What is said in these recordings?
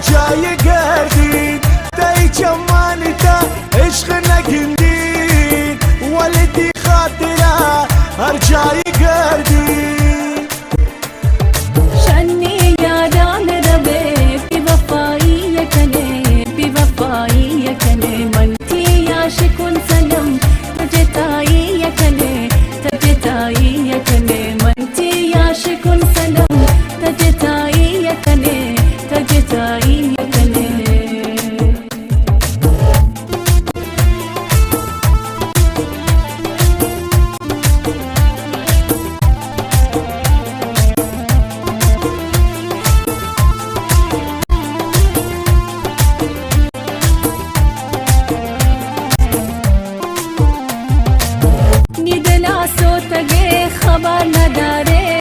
جای گردی تای چمانی تا عشق نگندی ولدی خاطره هر جای گردی شنی یادان ربه بی وفایی کنه بی وفایی کنه منتی عاشقون سنم تجتایی کنه تجتایی کنه منتی عاشقون سنم تجتایی کنه تجتایی کنه خبر نداره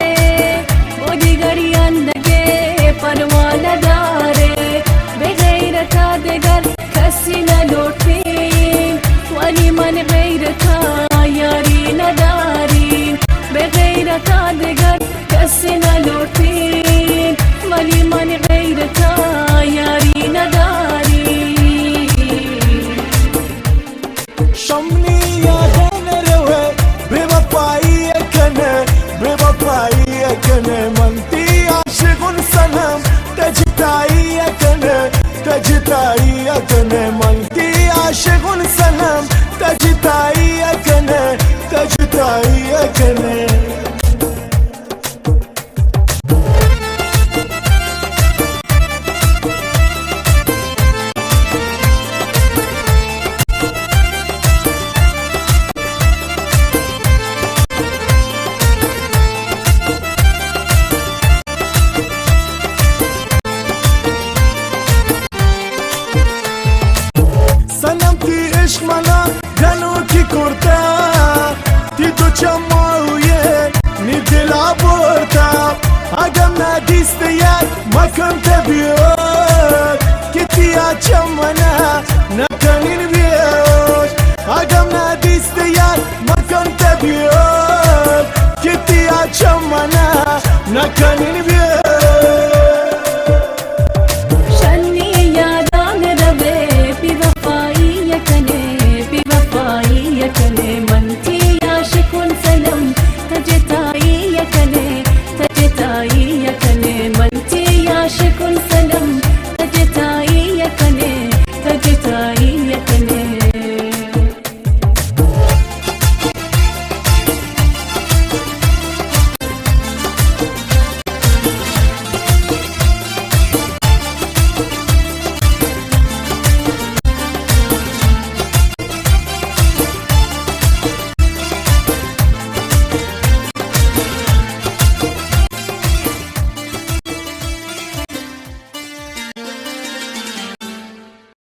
با دیگریان دگه پروا نداره به غیر تا دگر کسی نلوٹیم ولی من غیر تا یاری نداریم به غیر تا دگر کسی نلوٹیم ولی من غیر تا یاری نداریم شمنی یادن روه بے وفائی بوفایی کنه منتی عاشقون سنم تجتایی کنه تجتایی کنه منتی عاشقون سنم تجتایی کنه تجتایی کنه عشق منا گنو کی کرتا تی تو چماویه نی دلا برتا اگم ندیست یاد مکن تبیاد کتی چمنا نکنین بیاش اگم ندیست یاد مکن تبیاد کتی چمنا نکنین بیاش